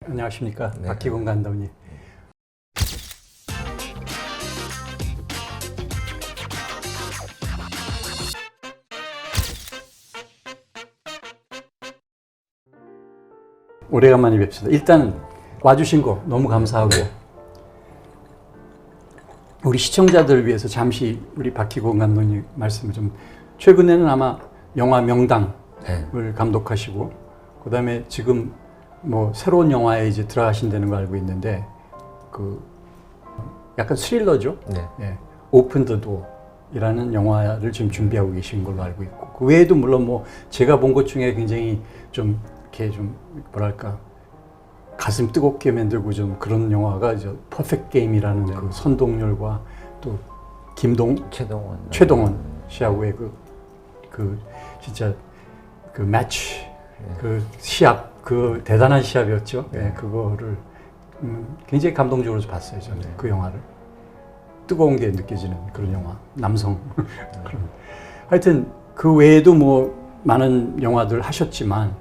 안녕하십니까. 네. 박기곤 감독님. 오래간만에 뵙습니다. 일단 와주신 거 너무 감사하고 우리 시청자들을 위해서 잠시 우리 박기곤 감독님 말씀을 좀, 최근에는 아마 영화 명당을 감독하시고 그다음에 지금 뭐 새로운 영화에 이제 들어가신다는 걸 알고 있는데 그 약간 스릴러죠. 네. 예, 오픈 더 도어이라는 영화를 지금 준비하고 계신 걸로 알고 있고 그 외에도 물론 뭐 제가 본 것 중에 굉장히 좀 이렇게 좀 뭐랄까 가슴 뜨겁게 만들고 좀 그런 영화가 이제 퍼펙트 게임이라는 그 선동열과 또 최동원 씨하고의 그 진짜 그 매치 그 시합 그 대단한 시합이었죠. 예, 그거를 굉장히 감동적으로 봤어요. 저는 그 영화를 뜨거운 게 느껴지는 그런 영화 남성 그런. 하여튼 그 외에도 뭐 많은 영화들 하셨지만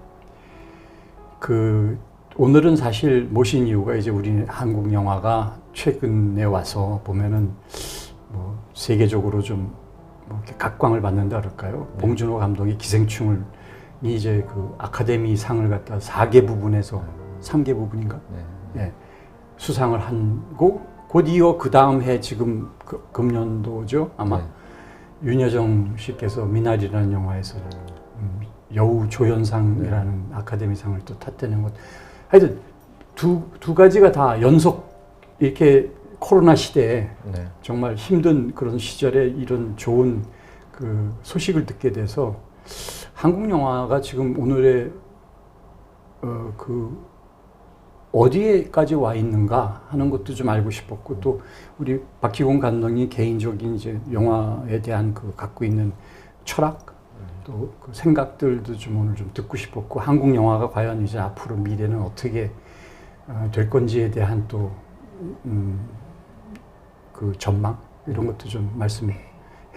그 오늘은 사실 모신 이유가 이제 우리 한국 영화가 최근에 와서 보면은 뭐 세계적으로 좀 뭐 이렇게 각광을 받는다 그럴까요? 봉준호 감독이 기생충을 이제 그 아카데미 상을 갖다 4개 부분에서 3개 부분인가? 예, 수상을 하고 곧 이어 그 다음 해 지금 금년도죠 아마 윤여정 씨께서 미나리라는 영화에서 여우 조연상이라는 아카데미 상을 또 탔다는 것. 하여튼 두 가지가 다 연속 이렇게 코로나 시대에 정말 힘든 그런 시절에 이런 좋은 그 소식을 듣게 돼서 한국 영화가 지금 오늘의 그 어디에까지 와 있는가 하는 것도 좀 알고 싶었고 또 우리 박기곤 감독님 개인적인 이제 영화에 대한 그 갖고 있는 철학 또 그 생각들도 좀 오늘 좀 듣고 싶었고 한국 영화가 과연 이제 앞으로 미래는 어떻게 될 건지에 대한 또 그 전망 이런 것도 좀 말씀해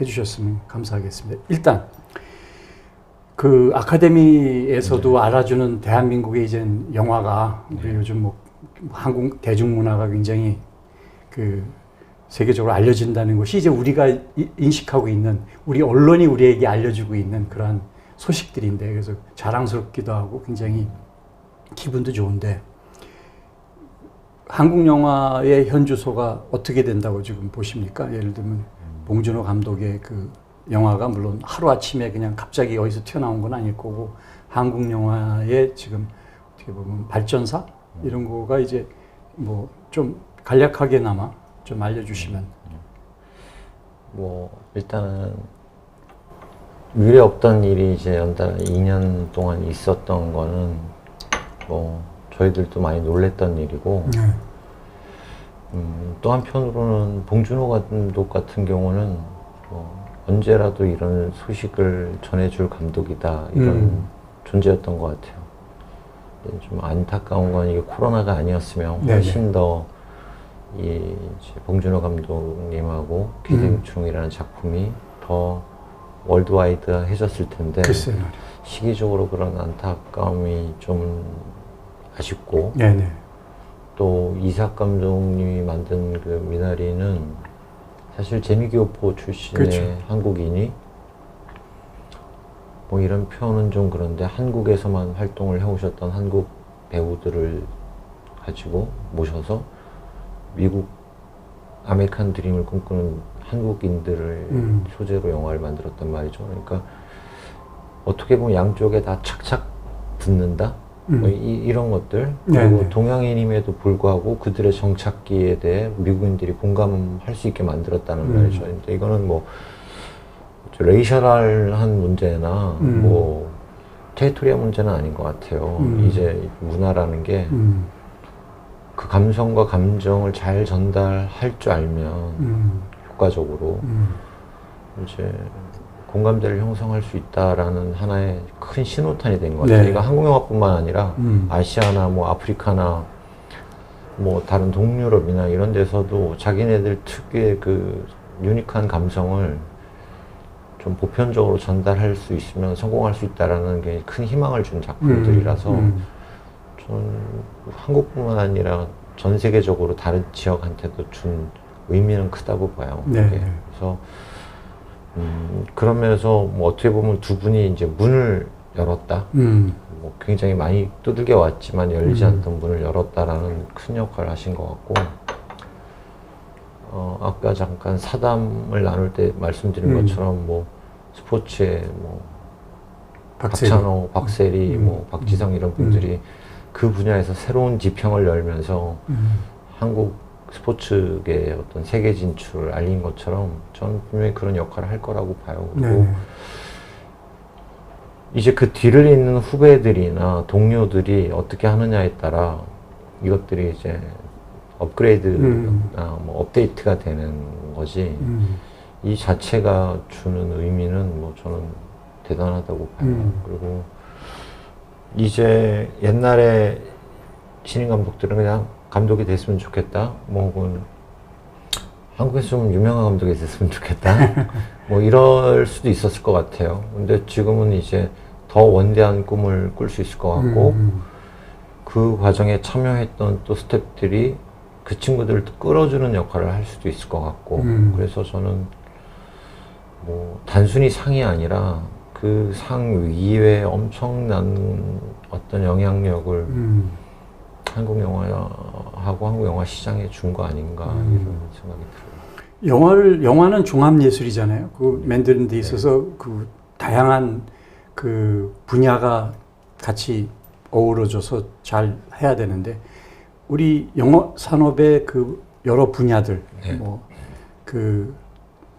주셨으면 감사하겠습니다. 일단 그 아카데미에서도 알아주는 대한민국의 이제 영화가 우리 요즘 뭐 한국 대중문화가 굉장히 그 세계적으로 알려진다는 것이 이제 우리가 인식하고 있는 우리 언론이 우리에게 알려주고 있는 그러한 소식들인데 그래서 자랑스럽기도 하고 굉장히 기분도 좋은데 한국 영화의 현주소가 어떻게 된다고 지금 보십니까? 예를 들면 봉준호 감독의 그 영화가 물론 하루아침에 그냥 갑자기 어디서 튀어나온 건 아닐 거고 한국 영화의 지금 어떻게 보면 발전사 이런 거가 이제 뭐 좀 간략하게나마 좀 알려주시면. 뭐 일단은 미래 없던 일이 이제 연달아 2년 동안 있었던 거는 뭐 저희들도 많이 놀랬던 일이고 또 한편으로는 봉준호 감독 같은 경우는 뭐 언제라도 이런 소식을 전해줄 감독이다 이런 존재였던 것 같아요. 좀 안타까운 건 이게 코로나가 아니었으면 훨씬 더 이 봉준호 감독님하고 기생충이라는 작품이 더 월드와이드해졌을 텐데 시기적으로 그런 안타까움이 좀 아쉽고 또 이삭 감독님이 만든 그 미나리는 사실 재미교포 출신의 한국인이 뭐 이런 표현은 좀 그런데 한국에서만 활동을 해오셨던 한국 배우들을 가지고 모셔서 미국 아메리칸 드림을 꿈꾸는 한국인들을 소재로 영화를 만들었단 말이죠. 그러니까 어떻게 보면 양쪽에 다 착착 붙는다? 뭐 이런 것들 그리고 동양인임에도 불구하고 그들의 정착기에 대해 미국인들이 공감할 수 있게 만들었다는 말이죠. 근데 이거는 뭐 레이셔널한 문제나 뭐 테리토리얼 문제는 아닌 것 같아요. 이제 문화라는 게 그 감성과 감정을 잘 전달할 줄 알면 효과적으로 이제 공감대를 형성할 수 있다라는 하나의 큰 신호탄이 된 것 같아요. 이거 한국 영화뿐만 아니라 아시아나 뭐 아프리카나 뭐 다른 동유럽이나 이런 데서도 자기네들 특유의 그 유니크한 감성을 좀 보편적으로 전달할 수 있으면 성공할 수 있다라는 게 큰 희망을 준 작품들이라서 저는 한국뿐만 아니라 전 세계적으로 다른 지역한테도 준 의미는 크다고 봐요. 네. 그게. 그래서 그러면서 뭐 어떻게 보면 두 분이 이제 문을 열었다. 뭐 굉장히 많이 두들겨 왔지만 열리지 않던 문을 열었다라는 큰 역할을 하신 것 같고, 아까 잠깐 사담을 나눌 때 말씀드린 것처럼 뭐 스포츠에 뭐 박찬호, 박세리, 뭐 박지성 이런 분들이 그 분야에서 새로운 지평을 열면서 한국 스포츠계의 어떤 세계 진출을 알린 것처럼 저는 분명히 그런 역할을 할 거라고 봐요. 그리고 네. 이제 그 뒤를 잇는 후배들이나 동료들이 어떻게 하느냐에 따라 이것들이 이제 업그레이드나 뭐 업데이트가 되는 거지, 이 자체가 주는 의미는 뭐 저는 대단하다고 봐요. 그리고 이제 옛날에 신인 감독들은 그냥 감독이 됐으면 좋겠다, 뭐 혹은 한국에서 좀 유명한 감독이 됐으면 좋겠다 뭐 이럴 수도 있었을 것 같아요. 근데 지금은 이제 더 원대한 꿈을 꿀 수 있을 것 같고, 그 과정에 참여했던 또 스태프들이 그 친구들을 또 끌어주는 역할을 할 수도 있을 것 같고, 그래서 저는 뭐 단순히 상이 아니라 그 상 위에 엄청난 어떤 영향력을 한국 영화하고 한국 영화 시장에 준 거 아닌가 이런 생각이 들어요. 영화는 종합 예술이잖아요. 그 만드는 데 있어서 그 다양한 그 분야가 같이 어우러져서 잘 해야 되는데, 우리 영화 산업의 그 여러 분야들, 뭐 그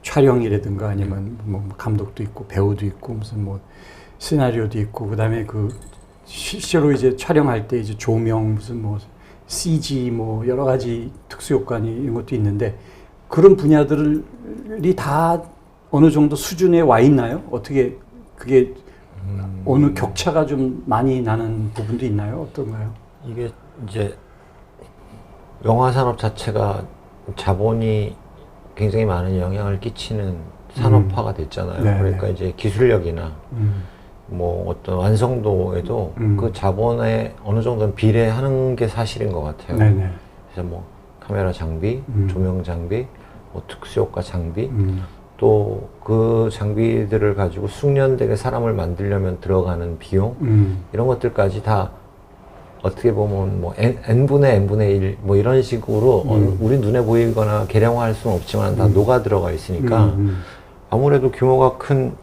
촬영이라든가 아니면 뭐 감독도 있고 배우도 있고 무슨 뭐 시나리오도 있고, 그다음에 그 실제로 이제 촬영할 때 이제 조명 무슨 뭐 CG 뭐 여러 가지 특수 효과니 이런 것도 있는데, 그런 분야들이 다 어느 정도 수준에 와 있나요? 어떻게 그게 어느 격차가 좀 많이 나는 부분도 있나요? 어떤가요? 이게 이제 영화 산업 자체가 자본이 굉장히 많은 영향을 끼치는 산업화가 됐잖아요. 네, 그러니까 네. 이제 기술력이나 뭐 어떤 완성도에도 그 자본에 어느 정도는 비례하는 게 사실인 것 같아요. 네네. 그래서 뭐 카메라 장비, 조명 장비, 뭐 특수효과 장비, 또 그 장비들을 가지고 숙련되게 사람을 만들려면 들어가는 비용, 이런 것들까지 다 어떻게 보면 뭐 n분의 n분의 1 뭐 이런 식으로 우리 눈에 보이거나 계량화할 수는 없지만 다 녹아 들어가 있으니까 아무래도 규모가 큰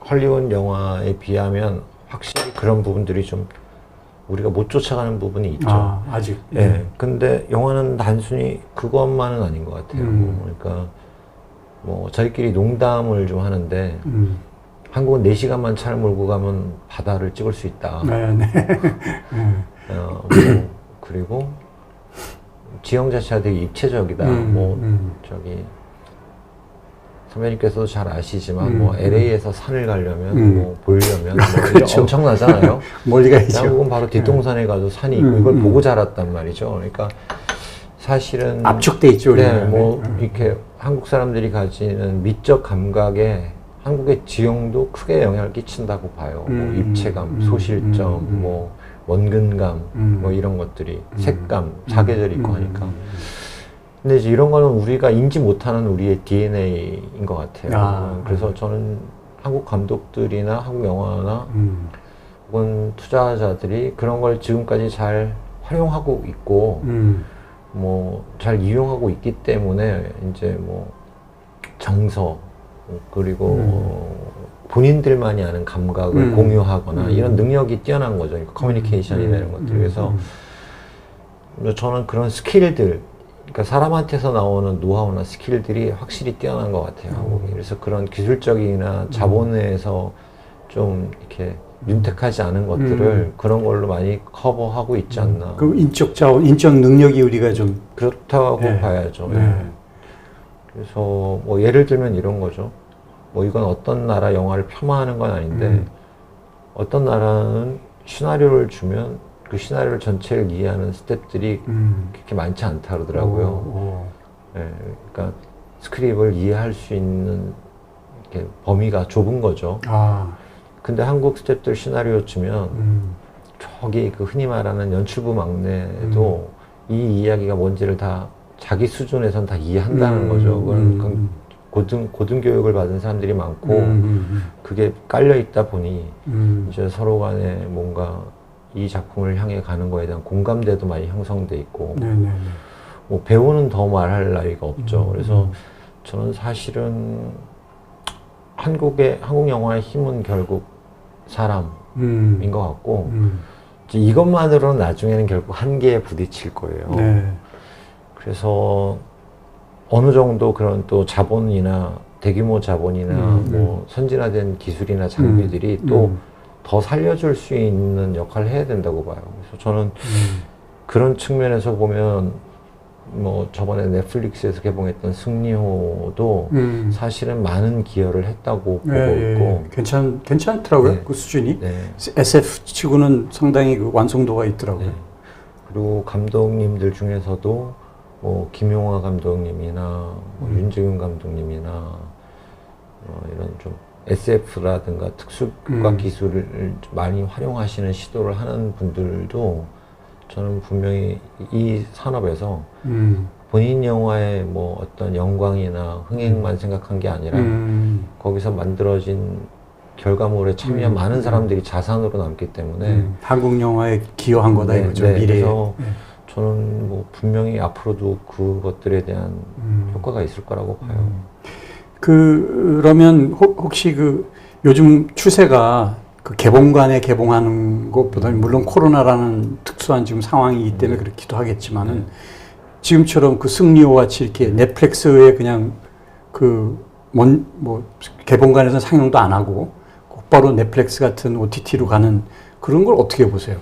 헐리우드 영화에 비하면 확실히 그런 부분들이 좀 우리가 못 쫓아가는 부분이 있죠. 아직. 예. 근데 영화는 단순히 그것만은 아닌 것 같아요. 그러니까 뭐 저희끼리 농담을 좀 하는데, 한국은 4시간만 차를 몰고 가면 바다를 찍을 수 있다. 네네. 뭐 그리고 지형 자체가 되게 입체적이다. 뭐 저기 선배님께서도 잘 아시지만 뭐 LA에서 산을 가려면 뭐 보려면 뭐 그렇죠. 엄청나잖아요. 멀리가 있죠. 한국은 바로 뒷동산에 가도 산이 있고 이걸 보고 자랐단 말이죠. 그러니까 사실은 압축돼 있죠. 네, 뭐 이렇게 한국 사람들이 가지는 미적 감각에 한국의 지형도 크게 영향을 끼친다고 봐요. 뭐 입체감, 소실점, 뭐 원근감, 뭐 이런 것들이 색감, 사계절이 있고 하니까. 근데 이제 이런 거는 우리가 인지 못하는 우리의 DNA인 것 같아요. 그래서 저는 한국 감독들이나 한국 영화나 혹은 투자자들이 그런 걸 지금까지 잘 활용하고 있고, 뭐 잘 이용하고 있기 때문에 이제 뭐 정서, 그리고 본인들만이 아는 감각을 공유하거나 이런 능력이 뛰어난 거죠. 그러니까 커뮤니케이션이나 이런 것들. 그래서 저는 그런 스킬들, 그러니까 사람한테서 나오는 노하우나 스킬들이 확실히 뛰어난 것 같아요, 한국이. 그래서 그런 기술적이나 자본에서 좀 이렇게 윤택하지 않은 것들을 그런 걸로 많이 커버하고 있지 않나. 그 인적 자원, 인적 능력이 우리가 좀 그렇다고 봐야죠. 그래서 뭐 예를 들면 이런 거죠. 뭐 이건 어떤 나라 영화를 폄하하는 건 아닌데, 어떤 나라는 시나리오를 주면 그 시나리오 전체를 이해하는 스태프들이 그렇게 많지 않다 그러더라고요. 예, 그러니까 스크립을 이해할 수 있는 이렇게 범위가 좁은 거죠. 근데 한국 스태프들 시나리오 주면 저기 그 흔히 말하는 연출부 막내도 이 이야기가 뭔지를 다 자기 수준에선 다 이해한다는 거죠. 그건 고등 교육을 받은 사람들이 많고 그게 깔려 있다 보니 이제 서로 간에 뭔가 이 작품을 향해 가는 거에 대한 공감대도 많이 형성돼 있고 뭐 배우는 더 말할 나위가 없죠. 그래서 저는 사실은 한국 영화의 힘은 결국 사람인 것 같고 이제 이것만으로는 나중에는 결국 한계에 부딪힐 거예요. 네. 그래서 어느 정도 그런 또 자본이나 대규모 자본이나 뭐 선진화된 기술이나 장비들이 또 더 살려줄 수 있는 역할을 해야 된다고 봐요. 그래서 저는 그런 측면에서 보면 뭐 저번에 넷플릭스에서 개봉했던 승리호도 사실은 많은 기여를 했다고 보고 있고 괜찮더라고요. 네. 그 수준이 네. SF 치고는 상당히 그 완성도가 있더라고요. 네. 그리고 감독님들 중에서도 뭐 김용화 감독님이나 뭐 윤지훈 감독님이나 이런 좀 SF라든가 특수과 기술을 많이 활용하시는 시도를 하는 분들도 저는 분명히 이 산업에서 본인 영화의 뭐 어떤 영광이나 흥행만 생각한 게 아니라 거기서 만들어진 결과물에 참여한 많은 사람들이 자산으로 남기 때문에 한국 영화에 기여한 거다 이거죠. 미래에. 그래서 저는 뭐 분명히 앞으로도 그것들에 대한 효과가 있을 거라고 봐요. 그러면 혹시 그 요즘 추세가 그 개봉관에 개봉하는 것보다는 물론 코로나라는 특수한 지금 상황이기 때문에 그렇기도 하겠지만은 지금처럼 그 승리호 같이 이렇게 넷플릭스에 그냥 뭐 개봉관에서 상영도 안 하고 곧바로 넷플릭스 같은 OTT로 가는 그런 걸 어떻게 보세요?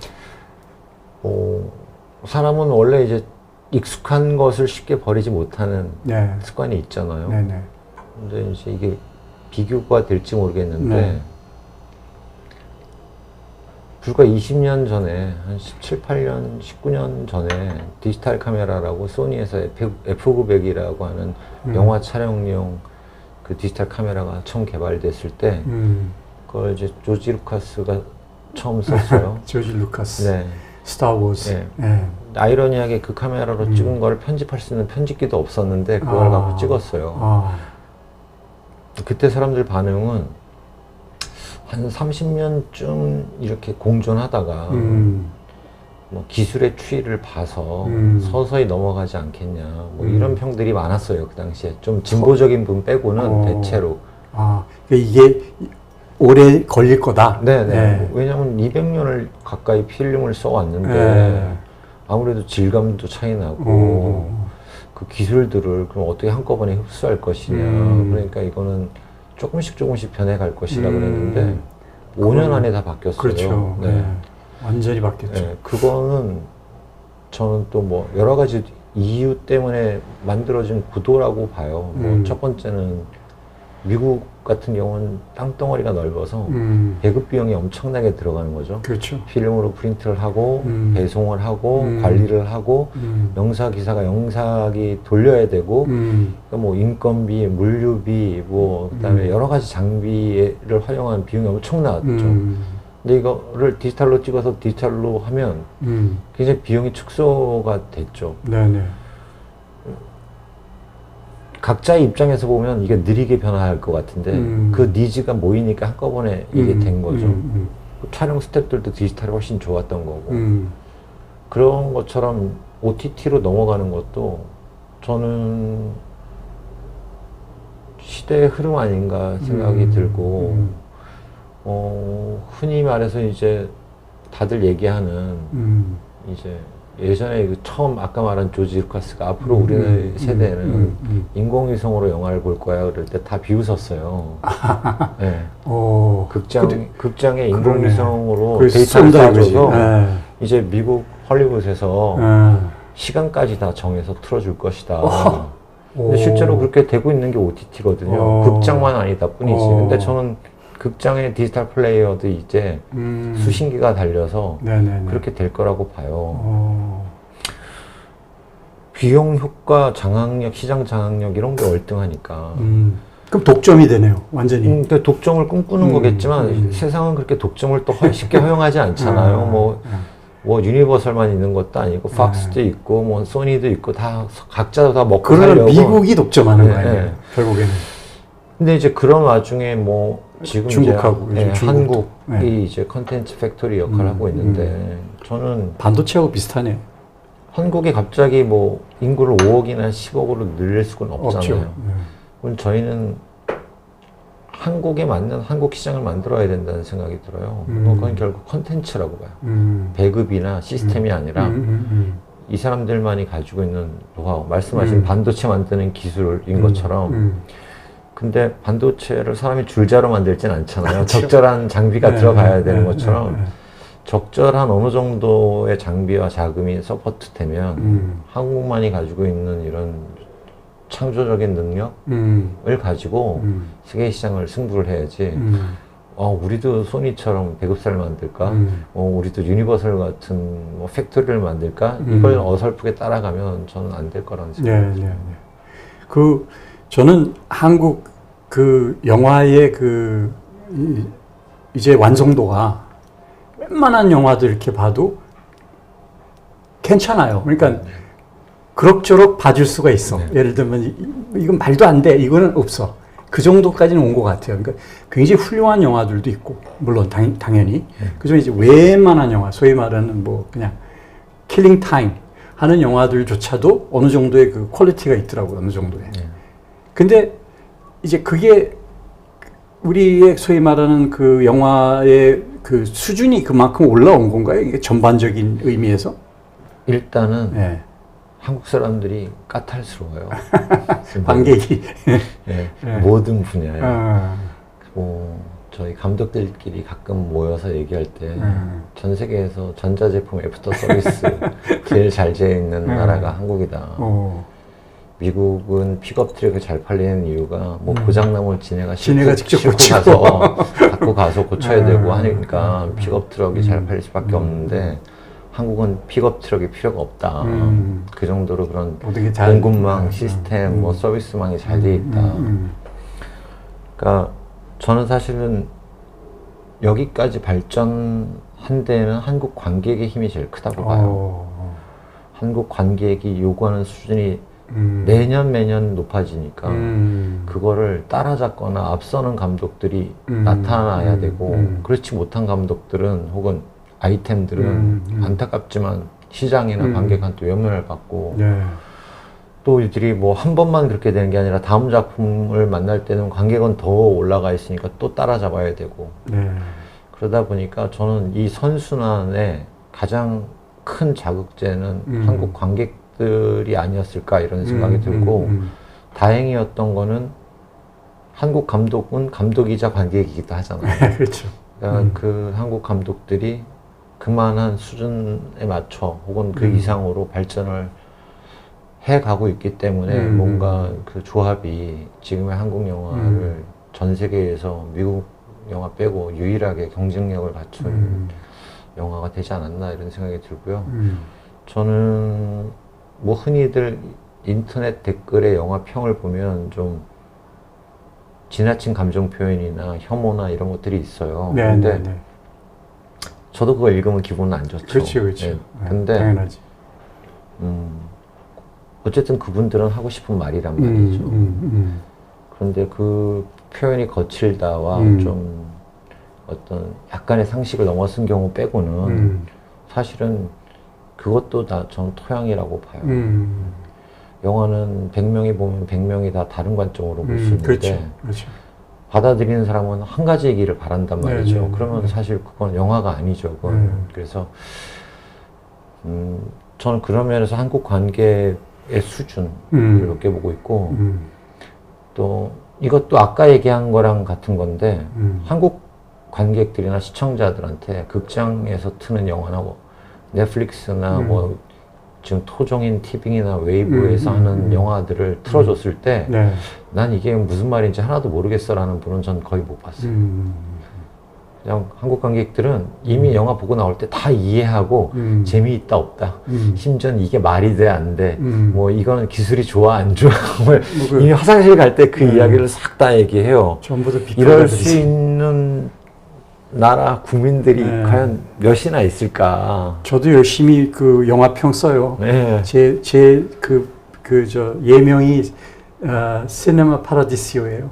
사람은 원래 이제 익숙한 것을 쉽게 버리지 못하는 네. 습관이 있잖아요. 네네. 근데 이제 이게 비교가 될지 모르겠는데 불과 20년 전에 한 17, 8년, 19년 전에 디지털 카메라라고 소니에서 F900이라고 하는 영화 촬영용 그 디지털 카메라가 처음 개발됐을 때 그걸 이제 조지 루카스가 처음 썼어요. 조지 루카스. 네. 스타워즈. 네. 네. 아이러니하게 그 카메라로 찍은 걸 편집할 수 있는 편집기도 없었는데 그걸 갖고 찍었어요. 그때 사람들 반응은 한 30년쯤 이렇게 공존하다가 뭐 기술의 추이를 봐서 서서히 넘어가지 않겠냐 뭐 이런 평들이 많았어요. 그 당시에 좀 진보적인 분 빼고는 대체로. 이게 오래 걸릴 거다. 네네. 네. 왜냐하면 200년을 가까이 필름을 써왔는데 아무래도 질감도 차이 나고 그 기술들을 그럼 어떻게 한꺼번에 흡수할 것이냐. 그러니까 이거는 조금씩 변해갈 것이라 그랬는데 5년 안에 다 바뀌었어요. 그렇죠. 네. 완전히 바뀌었죠. 네. 그거는 저는 또 뭐 여러 가지 이유 때문에 만들어진 구도라고 봐요. 뭐 첫 번째는 미국 같은 경우는 땅덩어리가 넓어서 배급 비용이 엄청나게 들어가는 거죠. 그렇죠. 필름으로 프린트를 하고 배송을 하고 관리를 하고 영사기사가 영사기 돌려야 되고 그러니까 뭐 인건비, 물류비 뭐 그다음에 여러 가지 장비를 활용한 비용이 엄청나죠. 근데 이거를 디지털로 찍어서 디지털로 하면 굉장히 비용이 축소가 됐죠. 네네. 각자의 입장에서 보면 이게 느리게 변화할 것 같은데 그 니즈가 모이니까 한꺼번에 이게 된 거죠. 촬영 스태프들도 디지털이 훨씬 좋았던 거고 그런 것처럼 OTT로 넘어가는 것도 저는 시대의 흐름 아닌가 생각이 들고 흔히 말해서 이제 다들 얘기하는 이제 예전에 그 처음 아까 말한 조지 루카스가 앞으로 우리 세대는 인공위성으로 영화를 볼 거야 그럴 때 다 비웃었어요. 네. 극장에 인공위성으로 데이터를 쏴줘서 이제 미국 헐리우드에서 시간까지 다 정해서 틀어줄 것이다. 근데 실제로 그렇게 되고 있는 게 OTT거든요. 극장만 아니다 뿐이지. 근데 저는 극장의 디지털 플레이어도 이제 수신기가 달려서 그렇게 될 거라고 봐요. 비용 효과, 장악력, 시장 장악력 이런 게 월등하니까. 그럼 독점이 되네요, 완전히. 그러니까 독점을 꿈꾸는 거겠지만 세상은 그렇게 독점을 또 쉽게 허용하지 않잖아요. 뭐 유니버설만 있는 것도 아니고 팍스도 있고 뭐 소니도 있고 다 각자 다 먹고 그러면 살려고. 미국이 독점하는 네, 거예요, 네. 결국에는. 근데 이제 그런 와중에 뭐 지금 중국하고 이제 요즘 중국도. 한국이 네. 이제 컨텐츠 팩토리 역할을 하고 있는데 저는 반도체하고 비슷하네. 한국이 갑자기 뭐 인구를 5억이나 10억으로 늘릴 수는 없잖아요. 없죠. 그럼 저희는 한국에 맞는 한국 시장을 만들어야 된다는 생각이 들어요. 뭐 그건 결국 컨텐츠라고 봐요. 배급이나 시스템이 아니라 이 사람들만이 가지고 있는 노하우, 말씀하신 반도체 만드는 기술인 것처럼. 근데 반도체를 사람이 줄자로 만들진 않잖아요. 그렇죠. 적절한 장비가 네, 들어가야 되는 네, 것처럼 네. 적절한 어느 정도의 장비와 자금이 서포트 되면 한국만이 가지고 있는 이런 창조적인 능력을 가지고 세계 시장을 승부를 해야지. 우리도 소니처럼 배급사를 만들까? 우리도 유니버설 같은 뭐 팩토리를 만들까? 이걸 어설프게 따라가면 저는 안 될 거라는 생각이 네, 네, 네. 저는 한국 그 영화의 이제 완성도가 웬만한 영화들 이렇게 봐도 괜찮아요. 그러니까 그럭저럭 봐줄 수가 있어. 네. 예를 들면 이건 말도 안 돼. 이거는 없어. 그 정도까지는 온 것 같아요. 그러니까 굉장히 훌륭한 영화들도 있고, 물론 당연히. 그중에 이제 웬만한 영화, 소위 말하는 뭐 그냥 킬링 타임 하는 영화들조차도 어느 정도의 그 퀄리티가 있더라고요. 어느 정도의. 근데 이제 그게 우리의 소위 말하는 그 영화의 그 수준이 그만큼 올라온 건가요? 이게 전반적인 의미에서? 일단은 네. 한국 사람들이 까탈스러워요. 관객이. 네, 네. 모든 분야에. 아, 뭐 저희 감독들끼리 가끔 모여서 얘기할 때 전 세계에서 전자제품 애프터 서비스 제일 잘 돼 있는 나라가 한국이다. 미국은 픽업 트럭이 잘 팔리는 이유가 뭐 고장나면 지네가 직접 싣고 고치고. 가서 갖고 가서 고쳐야 되고 하니까 픽업 트럭이 잘 팔릴 수밖에 없는데 한국은 픽업 트럭이 필요가 없다. 그 정도로 그런 모든 게 잘. 공급망 시스템, 뭐 서비스망이 잘 돼 있다. 그러니까 저는 사실은 여기까지 발전한 데는 한국 관객의 힘이 제일 크다고 봐요. 한국 관객이 요구하는 수준이 매년 높아지니까 그거를 따라잡거나 앞서는 감독들이 나타나야 되고 그렇지 못한 감독들은 혹은 아이템들은 안타깝지만 시장이나 관객한테 외면을 받고 또 이들이 뭐 한 번만 그렇게 되는 게 아니라 다음 작품을 만날 때는 관객은 더 올라가 있으니까 또 따라잡아야 되고 그러다 보니까 저는 이 선순환의 가장 큰 자극제는 한국 관객들이 아니었을까 이런 생각이 들고 다행이었던 거는 한국 감독은 감독이자 관객이기도 하잖아요. 그렇죠. 그러니까 그 한국 감독들이 그만한 수준에 맞춰 혹은 그 이상으로 발전을 해가고 있기 때문에 뭔가 그 조합이 지금의 한국 영화를 전 세계에서 미국 영화 빼고 유일하게 경쟁력을 갖춘 영화가 되지 않았나 이런 생각이 들고요. 저는 뭐 흔히들 인터넷 댓글에 영화 평을 보면 좀 지나친 감정 표현이나 혐오나 이런 것들이 있어요. 근데 저도 그걸 읽으면 기분은 안 좋죠. 그렇죠. 네. 근데 당연하지. 어쨌든 그분들은 하고 싶은 말이란 말이죠. 그런데 그 표현이 거칠다와 좀 어떤 약간의 상식을 넘어선 경우 빼고는 사실은 그것도 다 전 토양이라고 봐요. 영화는 100명이 보면 100명이 다 다른 관점으로 볼 수 있는데 그렇죠. 받아들이는 사람은 한 가지 얘기를 바란단 말이죠. 그러면 사실 그건 영화가 아니죠. 그래서 저는 그런 면에서 한국 관객의 수준을 높게 보고 있고 또 이것도 아까 얘기한 거랑 같은 건데 한국 관객들이나 시청자들한테 극장에서 트는 영화나 뭐 넷플릭스나 뭐 지금 토종인 티빙이나 웨이브에서 하는 영화들을 틀어줬을 때 난 이게 무슨 말인지 하나도 모르겠어라는 분은 전 거의 못 봤어요. 그냥 한국 관객들은 이미 영화 보고 나올 때 다 이해하고 재미있다 없다. 심지어는 이게 말이 돼 안 돼. 뭐 이거는 기술이 좋아 안 좋아. 이미 화장실 갈 때 그 이야기를 싹 다 얘기해요. 전부 다 이럴 수 있는 나라 국민들이 과연 몇이나 있을까. 저도 열심히 그 영화평 써요. 네. 저 예명이 시네마 파라디시오예요.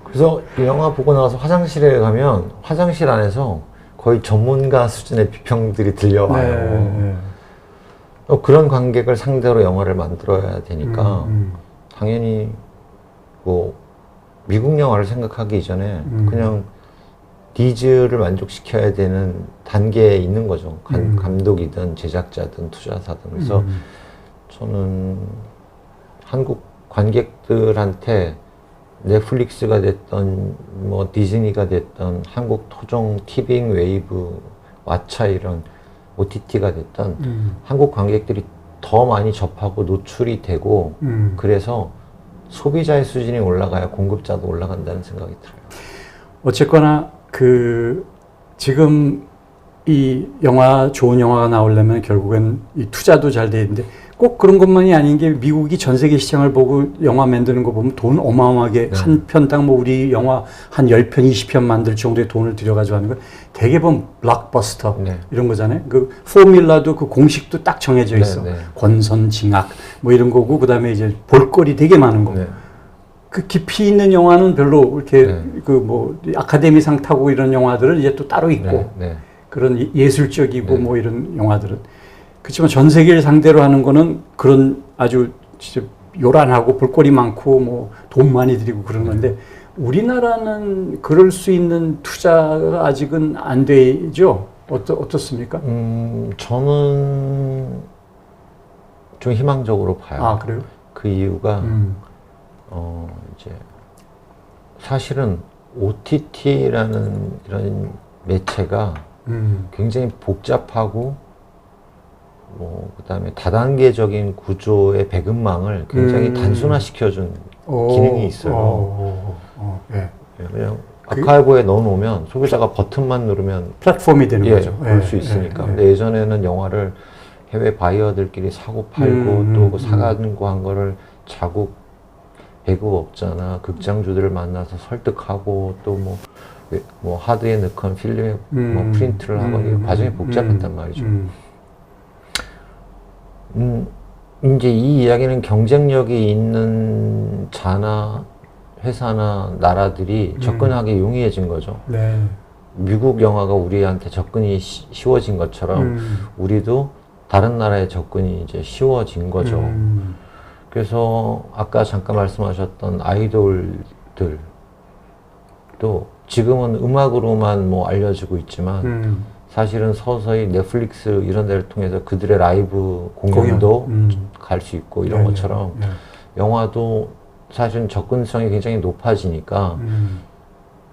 그래서 이 영화 보고 나서 화장실에 가면 화장실 안에서 거의 전문가 수준의 비평들이 들려와요. 또 그런 관객을 상대로 영화를 만들어야 되니까 당연히 뭐 미국 영화를 생각하기 이전에 그냥 니즈를 만족시켜야 되는 단계에 있는 거죠. 감독이든 제작자든 투자사든. 그래서 저는 한국 관객들한테 넷플릭스가 됐던 뭐 디즈니가 됐던 한국 토종 티빙 웨이브 왓챠 이런 OTT가 됐던 한국 관객들이 더 많이 접하고 노출이 되고 그래서 소비자의 수준이 올라가야 공급자도 올라간다는 생각이 들어요. 어쨌거나 지금 이 영화 좋은 영화가 나오려면 결국엔 이 투자도 잘 돼 있는데 꼭 그런 것만이 아닌 게 미국이 전 세계 시장을 보고 영화 만드는 거 보면 돈 어마어마하게 한 편당 뭐 우리 영화 한 10편, 20편 만들 정도의 돈을 들여가지고 하는 건 대개 보면 블록버스터 이런 거잖아요. 그 포뮬라도 그 공식도 딱 정해져 있어. 권선징악 뭐 이런 거고 그다음에 이제 볼거리 되게 많은 거. 그 깊이 있는 영화는 별로 이렇게 그 뭐 아카데미상 타고 이런 영화들은 이제 또 따로 있고 그런 예술적이고 뭐 이런 영화들은 그렇지만 전 세계를 상대로 하는 거는 그런 아주 진짜 요란하고 볼거리 많고 뭐 돈 많이 들이고 그런 건데 우리나라는 그럴 수 있는 투자가 아직은 안 되죠? 어떻습니까? 저는 좀 희망적으로 봐요. 아, 그래요? 그 이유가 이제 사실은 OTT라는 이런 매체가 굉장히 복잡하고 뭐 그다음에 다단계적인 구조의 배급망을 굉장히 단순화시켜준 기능이 있어요. 그냥 아카이브에 넣어놓으면 소비자가 버튼만 누르면 플랫폼이 되는 거죠. 볼 수 있으니까. 근데 예전에는 영화를 해외 바이어들끼리 사고 팔고 또 그 사가고 한 거를 자국 배급업자나 극장주들을 만나서 설득하고 또 뭐 하드에 넣건 필름에 뭐 프린트를 하건 이 과정이 복잡했단 말이죠. 이제 이 이야기는 경쟁력이 있는 자나 회사나 나라들이 접근하기 용이해진 거죠. 미국 영화가 우리한테 접근이 쉬워진 것처럼 우리도 다른 나라에 접근이 이제 쉬워진 거죠. 그래서 아까 잠깐 말씀하셨던 아이돌들도 지금은 음악으로만 뭐 알려지고 있지만 사실은 서서히 넷플릭스 이런 데를 통해서 그들의 라이브 공연도 갈 수 있고 이런 것처럼 영화도 사실은 접근성이 굉장히 높아지니까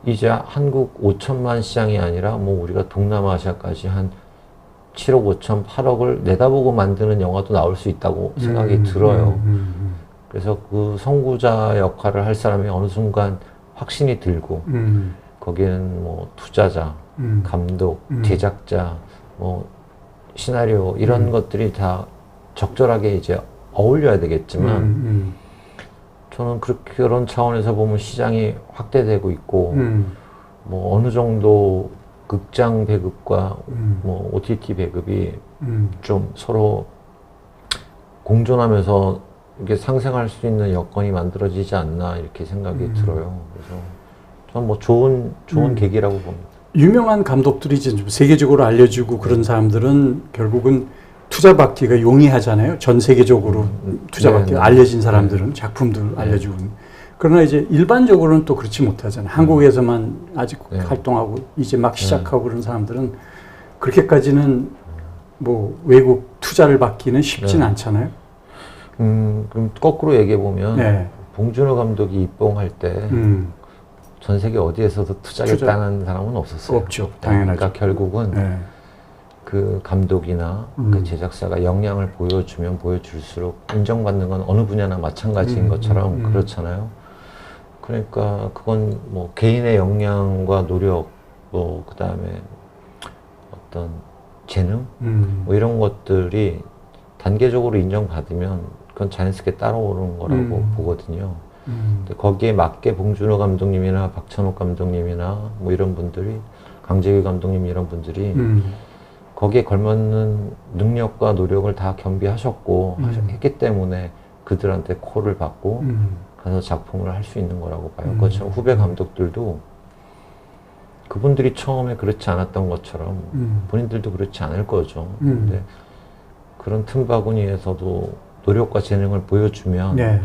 이제 한국 5천만 시장이 아니라 뭐 우리가 동남아시아까지 한 7억 5천, 8억을 내다보고 만드는 영화도 나올 수 있다고 생각이 들어요. 그래서 그 선구자 역할을 할 사람이 어느 순간 확신이 들고 거기에는 뭐 투자자, 감독, 제작자, 뭐 시나리오 이런 것들이 다 적절하게 이제 어울려야 되겠지만 저는 그런 차원에서 보면 시장이 확대되고 있고 뭐 어느 정도 극장 배급과 뭐 OTT 배급이 좀 서로 공존하면서 이게 상생할 수 있는 여건이 만들어지지 않나 이렇게 생각이 들어요. 그래서 저는 뭐 좋은 계기라고 봅니다. 유명한 감독들이 이제 좀 세계적으로 알려지고 그런 사람들은 결국은 투자받기가 용이하잖아요. 전 세계적으로 투자받기가 알려진 사람들은 작품들 알려주고. 그러나 이제 일반적으로는 또 그렇지 못하잖아요. 한국에서만 아직 활동하고 이제 막 시작하고 그런 사람들은 그렇게까지는 뭐 외국 투자를 받기는 쉽진 않잖아요. 그럼 거꾸로 얘기해 보면 봉준호 감독이 입봉할 때 전 세계 어디에서도 투자겠다는 사람은 없었어요. 없죠. 당연하죠. 그러니까 결국은 그 감독이나 그 제작사가 역량을 보여주면 보여줄수록 인정받는 건 어느 분야나 마찬가지인 것처럼 그렇잖아요. 그러니까 그건 뭐 개인의 역량과 노력 뭐 그다음에 어떤 재능 뭐 이런 것들이 단계적으로 인정받으면 그건 자연스럽게 따라오는 거라고 보거든요. 근데 거기에 맞게 봉준호 감독님이나 박찬욱 감독님이나 뭐 이런 분들이 강재규 감독님 이런 분들이 거기에 걸맞는 능력과 노력을 다 겸비하셨고 했기 때문에 그들한테 콜을 받고 가서 작품을 할 수 있는 거라고 봐요. 그것처럼 후배 감독들도 그분들이 처음에 그렇지 않았던 것처럼 본인들도 그렇지 않을 거죠. 근데 그런 틈바구니에서도 노력과 재능을 보여주면 네.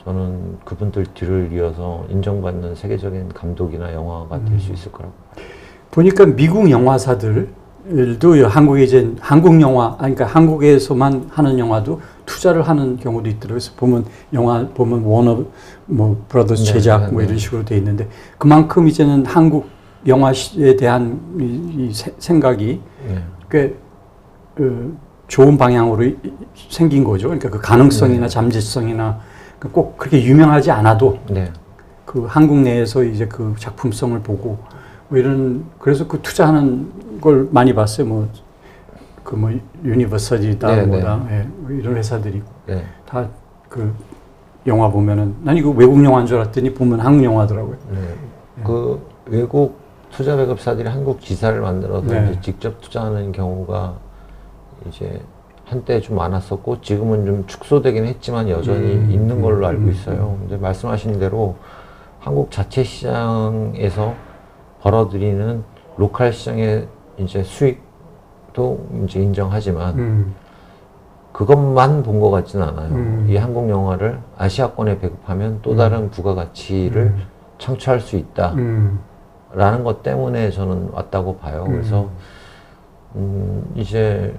저는 그분들 뒤를 이어서 인정받는 세계적인 감독이나 영화가 될 수 있을 거라고 봐요. 보니까 미국 영화사들도 한국에 이제 한국 영화, 그러니까 한국에서만 하는 영화도 투자를 하는 경우도 있더라고요. 그래서 보면 영화 보면 워너 뭐 브라더스 제작 뭐 이런 식으로 돼 있는데 그만큼 이제는 한국 영화에 대한 이 생각이 꽤 좋은 방향으로 생긴 거죠. 그러니까 그 가능성이나 잠재성이나 꼭 그렇게 유명하지 않아도 그 한국 내에서 이제 그 작품성을 보고 뭐 이런 그래서 그 투자하는 걸 많이 봤어요. 뭐 그 뭐 유니버설이다 뭐다 뭐 이런 회사들이 다 그 영화 보면은 난 이거 외국 영화인 줄 알았더니 보면 한국 영화더라고요. 그 외국 투자 배급사들이 한국 지사를 만들어서 이제 직접 투자하는 경우가 이제 한때 좀 많았었고 지금은 좀 축소되긴 했지만 여전히 있는 걸로 알고 있어요. 근데 말씀하신 대로 한국 자체 시장에서 벌어들이는 로컬 시장의 이제 수익도 이제 인정하지만 그것만 본 것 같지는 않아요. 이 한국 영화를 아시아권에 배급하면 또 다른 부가가치를 창출할 수 있다. 라는 것 때문에 저는 왔다고 봐요. 그래서 이제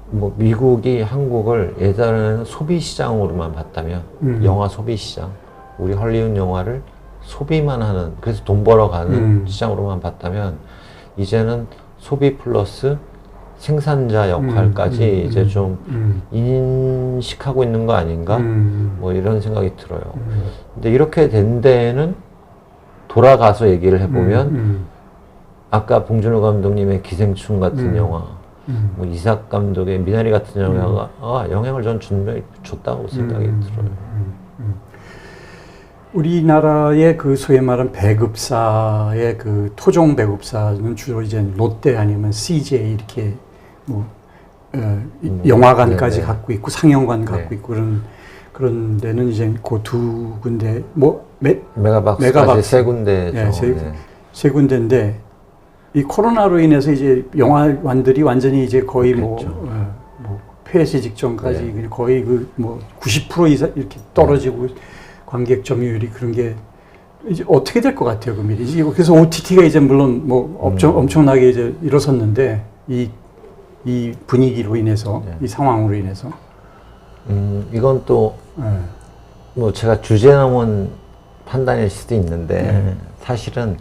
뭐 미국이 한국을 예전에는 소비 시장으로만 봤다면 영화 소비 시장, 우리 헐리우드 영화를 소비만 하는 그래서 돈 벌어가는 시장으로만 봤다면 이제는 소비 플러스 생산자 역할까지 이제 좀 인식하고 있는 거 아닌가 뭐 이런 생각이 들어요. 근데 이렇게 된 데에는 돌아가서 얘기를 해보면 아까 봉준호 감독님의 기생충 같은 영화 뭐 이삭 감독의 미나리 같은 영화가 영향을 전 줬다고 생각이 들어요. 우리나라의 그 소위 말하는 배급사의 그 토종 배급사는 주로 이제 롯데 아니면 CJ 이렇게 뭐 영화관까지 갖고 있고 상영관 갖고 있고 그런 데는 이제 그 두 군데 뭐 메가박스까지 세 군데죠. 세 군데인데 이 코로나로 인해서 이제 영화관들이 완전히 이제 거의 뭐 폐쇄 직전까지 거의 그 뭐 90% 이상 이렇게 떨어지고 관객 점유율이 그런 게 이제 어떻게 될 것 같아요, 그 미리. 그래서 OTT가 이제 물론 뭐 엄청나게 이제 일어섰는데 이 분위기로 인해서 이 상황으로 인해서 이건 또 뭐 제가 주제 넘은 판단일 수도 있는데 사실은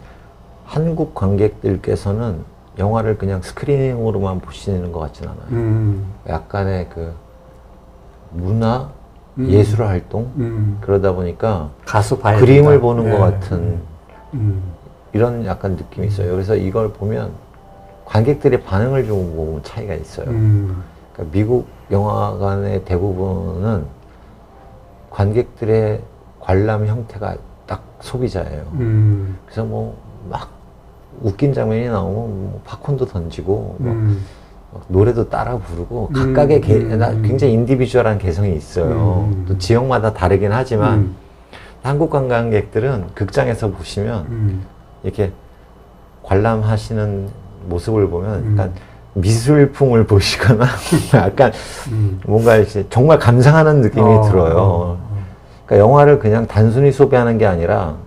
한국 관객들께서는 영화를 그냥 스크리닝으로만 보시는 것 같진 않아요. 약간의 그 문화, 예술 활동 그러다 보니까 가서 봐야 그림을 된다. 보는 것 같은 이런 약간 느낌이 있어요. 그래서 이걸 보면 관객들의 반응을 좀 보면 차이가 있어요. 그러니까 미국 영화관의 대부분은 관객들의 관람 형태가 딱 소비자예요. 그래서 뭐 막 웃긴 장면이 나오면 뭐 팝콘도 던지고 막 노래도 따라 부르고 각각의 굉장히 인디비주얼한 개성이 있어요. 또 지역마다 다르긴 하지만 한국 관광객들은 극장에서 보시면 이렇게 관람하시는 모습을 보면 약간 미술품을 보시거나 약간 뭔가 이제 정말 감상하는 느낌이 들어요. 그러니까 영화를 그냥 단순히 소비하는 게 아니라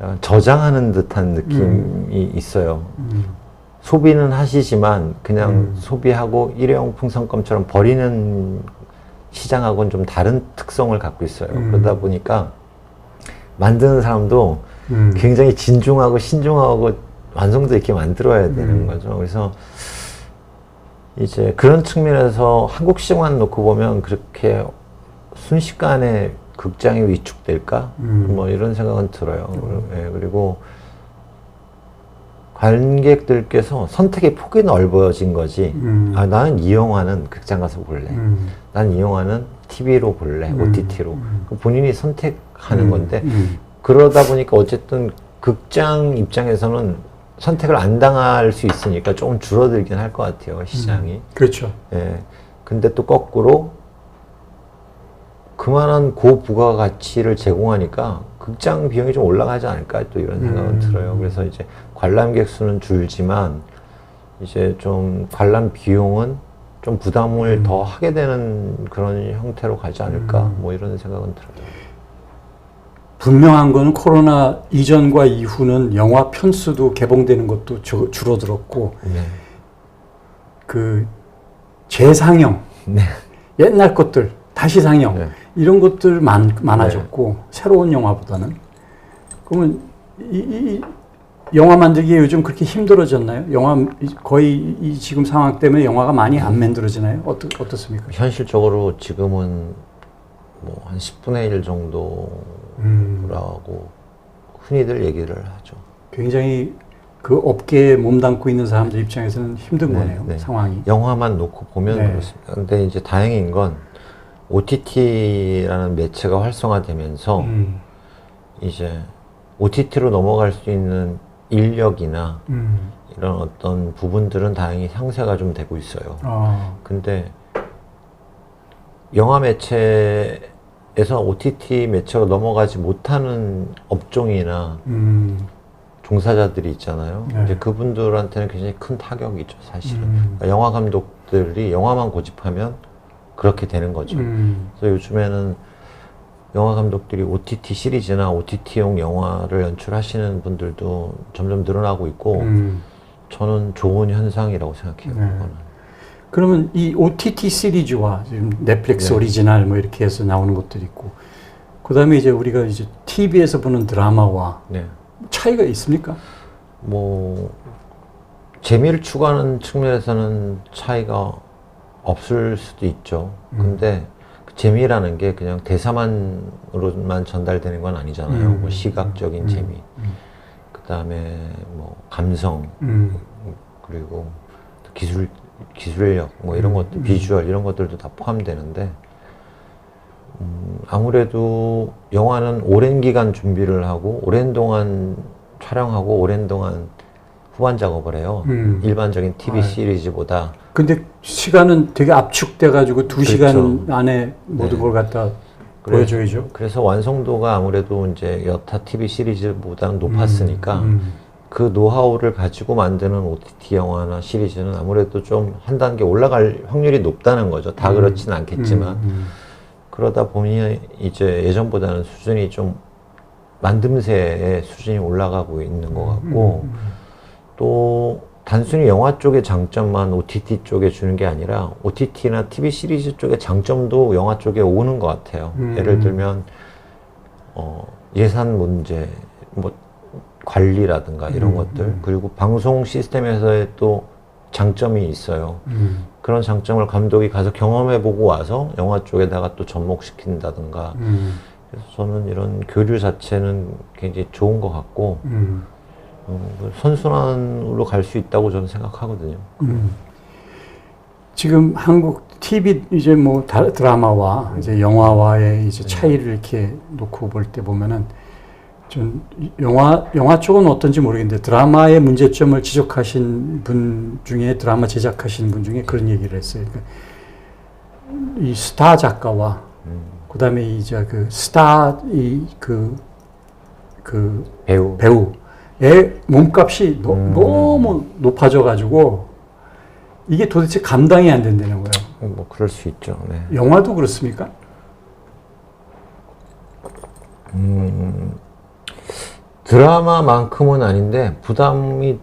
약간 저장하는 듯한 느낌이 있어요. 소비는 하시지만 그냥 소비하고 일회용품 상품처럼 버리는 시장하고는 좀 다른 특성을 갖고 있어요. 그러다 보니까 만드는 사람도 굉장히 진중하고 신중하고 완성도 있게 만들어야 되는 거죠. 그래서 이제 그런 측면에서 한국 시장만 놓고 보면 그렇게 순식간에 극장이 위축될까? 뭐 이런 생각은 들어요. 그리고 관객들께서 선택의 폭이 넓어진 거지. 아, 나는 이 영화는 극장 가서 볼래. 난 이 영화는 TV로 볼래. OTT로. 본인이 선택하는 건데 그러다 보니까 어쨌든 극장 입장에서는 선택을 안 당할 수 있으니까 조금 줄어들긴 할 것 같아요, 시장이. 그렇죠. 예. 근데 또 거꾸로 그만한 고부가가치를 제공하니까 극장 비용이 좀 올라가지 않을까 또 이런 생각은 들어요. 그래서 이제 관람객 수는 줄지만 이제 좀 관람 비용은 좀 부담을 더 하게 되는 그런 형태로 가지 않을까 뭐 이런 생각은 들어요. 분명한 건 코로나 이전과 이후는 영화 편수도 개봉되는 것도 줄어들었고 네. 그 재상영 네. 옛날 것들 다시 상영 네. 이런 것들 많아졌고 새로운 영화보다는 그러면 이 영화 만들기에 요즘 그렇게 힘들어졌나요? 영화 거의 이 지금 상황 때문에 영화가 많이 안 만들어지나요? 어떻습니까? 현실적으로 지금은 뭐 한 10분의 1 정도라고 흔히들 얘기를 하죠. 굉장히 그 업계에 몸담고 있는 사람들 입장에서는 힘든 네, 거네요. 네. 상황이. 영화만 놓고 보면 네. 그렇습니다. 근데 이제 다행인 건 OTT라는 매체가 활성화되면서 이제 OTT로 넘어갈 수 있는 인력이나 이런 어떤 부분들은 다행히 상쇄가 좀 되고 있어요. 근데 영화 매체에서 OTT 매체로 넘어가지 못하는 업종이나 종사자들이 있잖아요. 네. 이제 그분들한테는 굉장히 큰 타격이죠, 사실은. 그러니까 영화 감독들이 영화만 고집하면 그렇게 되는 거죠. 그래서 요즘에는 영화 감독들이 OTT 시리즈나 OTT용 영화를 연출하시는 분들도 점점 늘어나고 있고 저는 좋은 현상이라고 생각해요. 네. 그거는. 그러면 이 OTT 시리즈와 지금 넷플릭스 네. 오리지널 뭐 이렇게 해서 나오는 것들이 있고 그다음에 이제 우리가 이제 TV에서 보는 드라마와 네. 차이가 있습니까? 뭐 재미를 추구하는 측면에서는 차이가 없을 수도 있죠. 근데 그 재미라는 게 그냥 대사만으로만 전달되는 건 아니잖아요. 뭐 시각적인 재미, 그 다음에 뭐 감성, 그리고 기술력, 뭐 이런 것들, 비주얼 이런 것들도 다 포함되는데 아무래도 영화는 오랜 기간 준비를 하고 오랜 동안 촬영하고 오랜 동안 후반 작업을 해요. 일반적인 TV 시리즈보다. 근데 시간은 되게 압축돼가지고 2시간 그렇죠. 안에 모든 네. 걸 갖다 보여줘야죠. 그래서 완성도가 아무래도 이제 여타 TV 시리즈보다는 높았으니까 그 노하우를 가지고 만드는 OTT 영화나 시리즈는 아무래도 좀 한 단계 올라갈 확률이 높다는 거죠. 다 그렇지는 않겠지만. 그러다 보니 이제 예전보다는 수준이 좀 만듦새의 수준이 올라가고 있는 것 같고 또 단순히 영화 쪽의 장점만 OTT 쪽에 주는 게 아니라 OTT나 TV 시리즈 쪽의 장점도 영화 쪽에 오는 것 같아요. 예를 들면 예산 문제, 뭐 관리라든가 이런 것들 그리고 방송 시스템에서의 또 장점이 있어요. 그런 장점을 감독이 가서 경험해보고 와서 영화 쪽에다가 또 접목시킨다든가 그래서 저는 이런 교류 자체는 굉장히 좋은 것 같고 선순환으로 갈 수 있다고 저는 생각하거든요. 지금 한국 TV 이제 뭐 드라마와 이제 영화와의 이제 차이를 이렇게 놓고 볼 때 보면은 좀 영화 쪽은 어떤지 모르겠는데 드라마의 문제점을 지적하신 분 중에 드라마 제작하신 분 중에 그런 얘기를 했어요. 그러니까 이 스타 작가와 그다음에 이제 그 스타 그 배우의 몸값이 너무 높아져 가지고 이게 도대체 감당이 안 된다는 거예요. 뭐 그럴 수 있죠. 네. 영화도 그렇습니까? 드라마만큼은 아닌데 부담이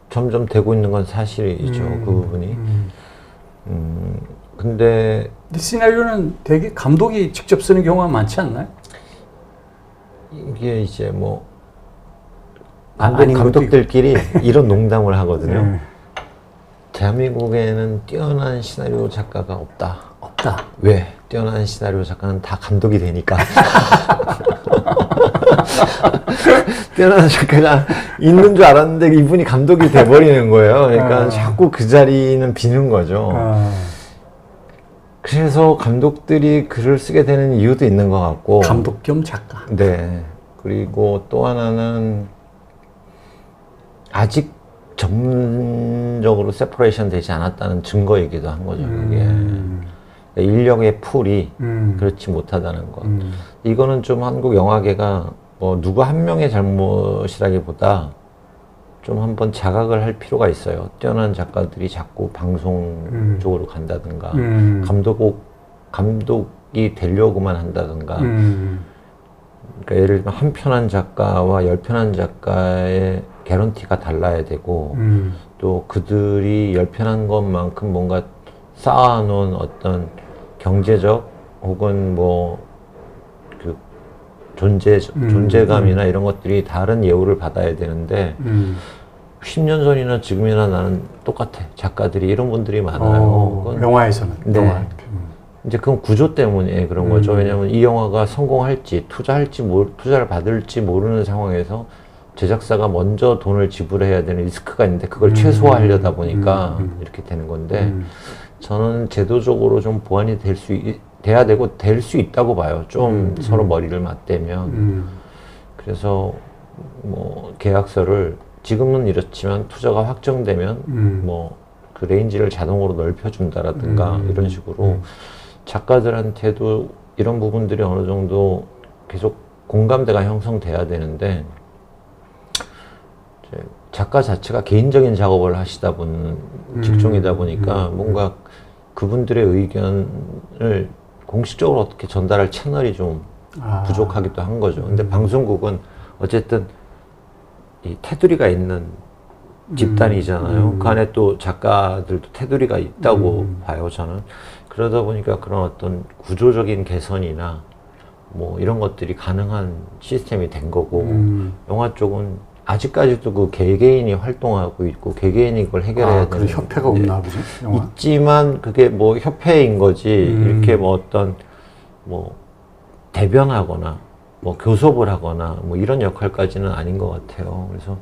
점점 되고 있는 건 사실이죠. 그 부분이. 근데 시나리오는 되게 감독이 직접 쓰는 경우가 많지 않나요? 이게 이제 뭐 아닌 감독들끼리 이런 농담을 하거든요. 네. 대한민국에는 뛰어난 시나리오 작가가 없다. 없다. 왜? 뛰어난 시나리오 작가는 다 감독이 되니까. 뛰어난 작가가 있는 줄 알았는데 이분이 감독이 돼버리는 거예요. 그러니까 자꾸 그 자리는 비는 거죠. 그래서 감독들이 글을 쓰게 되는 이유도 있는 것 같고. 감독 겸 작가. 네. 그리고 또 하나는 아직 전문적으로 세퍼레이션 되지 않았다는 증거이기도 한 거죠. 그게. 인력의 풀이 그렇지 못하다는 것. 이거는 좀 한국 영화계가 뭐 누구 한 명의 잘못이라기보다 좀 한번 자각을 할 필요가 있어요. 뛰어난 작가들이 자꾸 방송 쪽으로 간다든가 감독이 되려고만 한다든가 그러니까 예를 들면 한 편한 작가와 10편한 작가의 개런티가 달라야 되고 또 그들이 10편한 것만큼 뭔가 쌓아놓은 어떤 경제적 혹은 뭐 그 존재감이나 이런 것들이 다른 예우를 받아야 되는데 10년 전이나 지금이나 나는 똑같아. 작가들이 이런 분들이 많아요. 영화에서는. 네. 영화. 이제 그건 구조 때문에 그런 거죠. 왜냐하면 이 영화가 성공할지 투자를 받을지 모르는 상황에서 제작사가 먼저 돈을 지불해야 되는 리스크가 있는데 그걸 최소화하려다 보니까 이렇게 되는 건데 저는 제도적으로 좀 보완이 돼야 되고 될 수 있다고 봐요. 좀 서로 머리를 맞대면. 그래서 뭐 계약서를 지금은 이렇지만 투자가 확정되면 뭐 그 레인지를 자동으로 넓혀준다라든가 이런 식으로 작가들한테도 이런 부분들이 어느 정도 계속 공감대가 형성돼야 되는데 이제 작가 자체가 개인적인 작업을 하시다 보는 직종이다 보니까 뭔가 그분들의 의견을 공식적으로 어떻게 전달할 채널이 좀 부족하기도 한 거죠. 근데 방송국은 어쨌든 이 테두리가 있는 집단이잖아요. 그 안에 또 작가들도 테두리가 있다고 봐요, 저는. 그러다 보니까 그런 어떤 구조적인 개선이나 뭐 이런 것들이 가능한 시스템이 된 거고, 영화 쪽은 아직까지도 그 개개인이 활동하고 있고, 개개인이 그걸 해결해야 되는. 그런 협회가 없나 보죠? 영화? 있지만 그게 뭐 협회인 거지, 이렇게 뭐 어떤 뭐 대변하거나, 뭐 교섭을 하거나, 뭐 이런 역할까지는 아닌 것 같아요. 그래서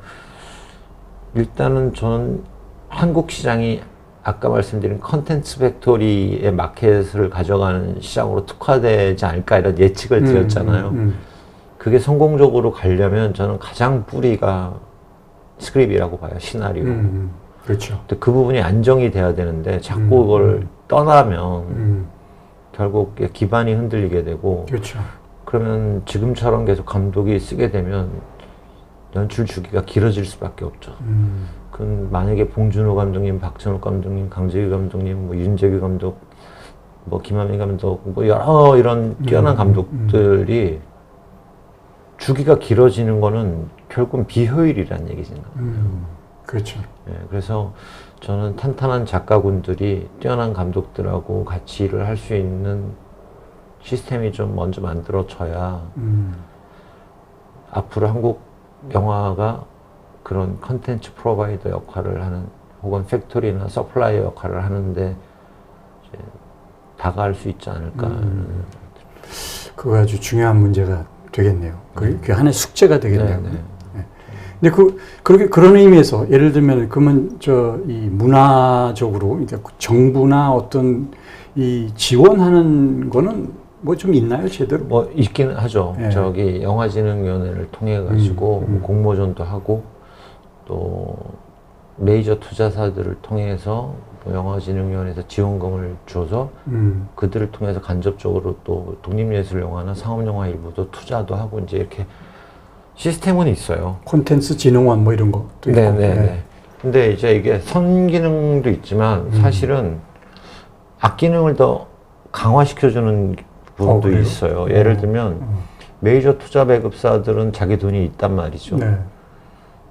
일단은 저는 한국 시장이 아까 말씀드린 컨텐츠 팩토리의 마켓을 가져가는 시장으로 특화되지 않을까 이런 예측을 드렸잖아요. 그게 성공적으로 가려면 저는 가장 뿌리가 스크립이라고 봐요. 시나리오. 그렇죠. 근데 그 부분이 안정이 돼야 되는데 자꾸 그걸 떠나면 결국 기반이 흔들리게 되고 그렇죠. 그러면 지금처럼 계속 감독이 쓰게 되면 연출 주기가 길어질 수밖에 없죠. 그건 만약에 봉준호 감독님, 박찬욱 감독님, 강재규 감독님, 뭐 윤재규 감독, 뭐 김한민 감독, 뭐 여러 이런 뛰어난 감독들이 주기가 길어지는 거는 결국은 비효율이라는 얘기잖아요. 그렇죠. 예, 그래서 저는 탄탄한 작가군들이 뛰어난 감독들하고 같이 일을 할 수 있는 시스템이 좀 먼저 만들어져야 앞으로 한국 영화가 그런 컨텐츠 프로바이더 역할을 하는 혹은 팩토리나 서플라이어 역할을 하는데 이제 다가갈 수 있지 않을까. 그거 아주 중요한 문제가 되겠네요. 그게 하나의 숙제가 되겠네요. 네, 네. 네. 근데 그렇게 그런 의미에서 예를 들면 그러면 이 문화적으로 그러니까 정부나 어떤 이 지원하는 거는 뭐 좀 있나요, 제대로? 뭐 있기는 하죠. 네. 저기 영화진흥위원회를 통해 가지고 공모전도 하고 또 메이저 투자사들을 통해서 영화진흥위원회에서 지원금을 줘서 그들을 통해서 간접적으로 또 독립예술영화나 상업영화 일부도 투자도 하고 이제 이렇게 시스템은 있어요. 콘텐츠 진흥원 뭐 이런 것도 있고. 네네네. 근데 이제 이게 선기능도 있지만 사실은 악기능을 더 강화시켜주는 부분도 있어요. 예를 들면 메이저 투자 배급사들은 자기 돈이 있단 말이죠. 네.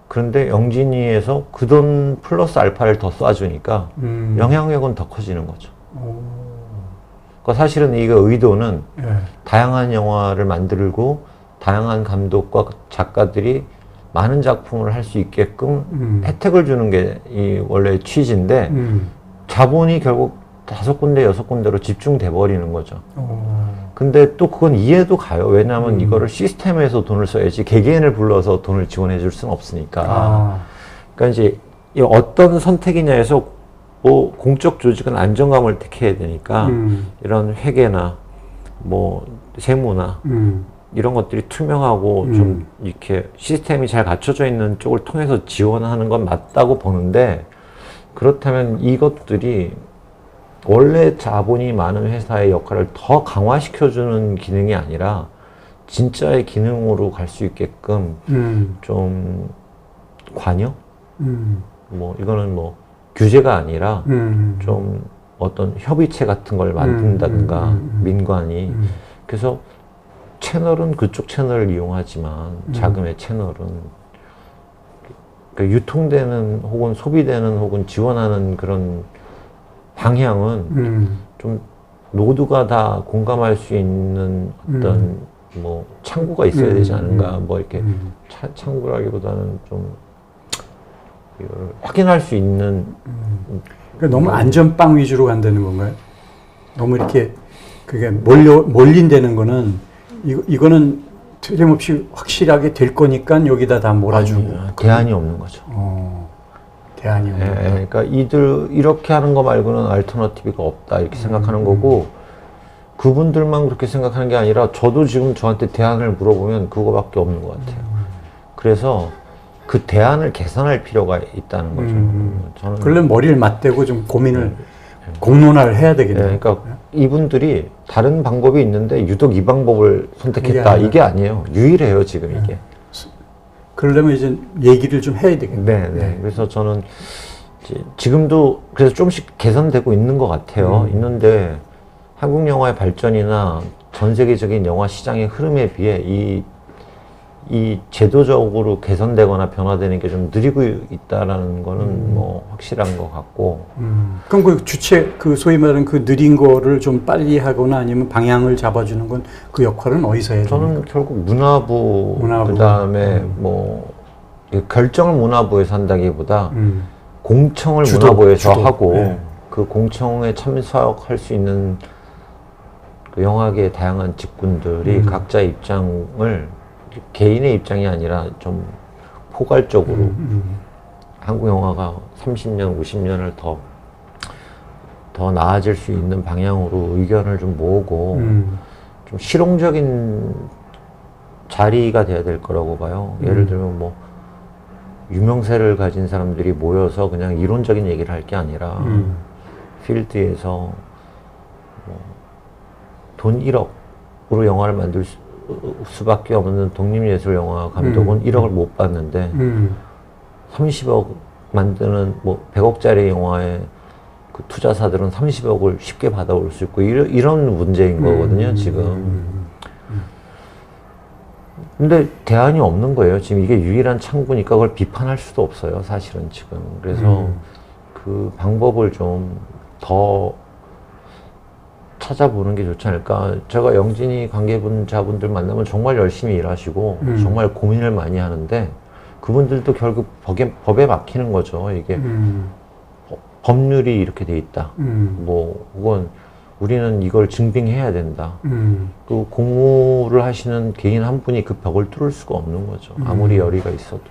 그런데 영진이에서 그 돈 플러스 알파를 더 쏴주니까 영향력은 더 커지는 거죠. 그러니까 사실은 이거 의도는 다양한 영화를 만들고 다양한 감독과 작가들이 많은 작품을 할 수 있게끔 혜택을 주는 게 이 원래 취지인데 자본이 결국 5군데, 6군데로 집중돼 버리는 거죠. 근데 또 그건 이해도 가요. 왜냐하면 이거를 시스템에서 돈을 써야지 개개인을 불러서 돈을 지원해 줄 수는 없으니까. 그러니까 이제 이 어떤 선택이냐에서 뭐 공적 조직은 안정감을 택해야 되니까 이런 회계나 뭐 세무나 이런 것들이 투명하고 좀 이렇게 시스템이 잘 갖춰져 있는 쪽을 통해서 지원하는 건 맞다고 보는데, 그렇다면 이것들이 원래 자본이 많은 회사의 역할을 더 강화시켜주는 기능이 아니라 진짜의 기능으로 갈 수 있게끔 좀 관여? 뭐 이거는 뭐 규제가 아니라 좀 어떤 협의체 같은 걸 만든다든가 민관이. 그래서 채널은 그쪽 채널을 이용하지만 자금의 채널은 그 유통되는 혹은 소비되는 혹은 지원하는 그런 방향은 좀 모두가 다 공감할 수 있는 어떤 뭐 창구가 있어야 되지 않은가. 뭐 이렇게 창구라기보다는 좀 이걸 확인할 수 있는. 그러니까 너무 안전빵 위주로 간다는 건가요? 너무 이렇게 그게 몰린다는 거는 이거는 틀림없이 확실하게 될 거니까 여기다 다 몰아주고. 대안이 없는 거죠. 대안이 없는 거. 그러니까 이들 이렇게 하는 거 말고는 알터너티브가 없다 이렇게 생각하는 거고, 그분들만 그렇게 생각하는 게 아니라 저도 지금 저한테 대안을 물어보면 그거밖에 없는 것 같아요. 그래서 그 대안을 개선할 필요가 있다는 거죠. 저는 그러려면 머리를 맞대고 좀 고민을 공론화를 해야 되겠네요. 그러니까 이분들이 다른 방법이 있는데 유독 이 방법을 선택했다 이게 아니에요. 유일해요 지금 이게. 그러려면 이제 얘기를 좀 해야 되겠네요. 네. 그래서 저는 지금도 그래서 조금씩 개선되고 있는 것 같아요. 있는데 한국 영화의 발전이나 전 세계적인 영화 시장의 흐름에 비해 이 제도적으로 개선되거나 변화되는 게 좀 느리고 있다라는 거는 뭐 확실한 것 같고. 그럼 그 주체, 그 소위 말하는 그 느린 거를 좀 빨리 하거나 아니면 방향을 잡아주는 건 그 역할은 어디서 해야 됩니까? 저는 결국 문화부. 그다음에 뭐 결정을 문화부에서 한다기보다 공청을 문화부에서 하고 그 공청에 참석할 수 있는 그 영화계의 다양한 직군들이 각자의 입장을 개인의 입장이 아니라 좀 포괄적으로 한국 영화가 30년, 50년을 더 나아질 수 있는 방향으로 의견을 좀 모으고 좀 실용적인 자리가 돼야 될 거라고 봐요. 예를 들면 뭐 유명세를 가진 사람들이 모여서 그냥 이론적인 얘기를 할 게 아니라 필드에서 뭐 돈 1억으로 영화를 만들 수밖에 없는 독립예술영화 감독은 1억을 못 받는데 30억 만드는 뭐 100억짜리 영화의 그 투자사들은 30억을 쉽게 받아올 수 있고 이런 문제인 거거든요 지금. 근데 대안이 없는 거예요. 지금 이게 유일한 창구니까 그걸 비판할 수도 없어요 사실은 지금. 그래서 그 방법을 좀 더 찾아보는 게 좋지 않을까. 제가 영진이 관계자분들 만나면 정말 열심히 일하시고 정말 고민을 많이 하는데 그분들도 결국 법에 막히는 거죠. 이게 법률이 이렇게 돼 있다. 뭐 혹은 우리는 이걸 증빙해야 된다. 그 공무를 하시는 개인 한 분이 그 벽을 뚫을 수가 없는 거죠. 아무리 열의가 있어도.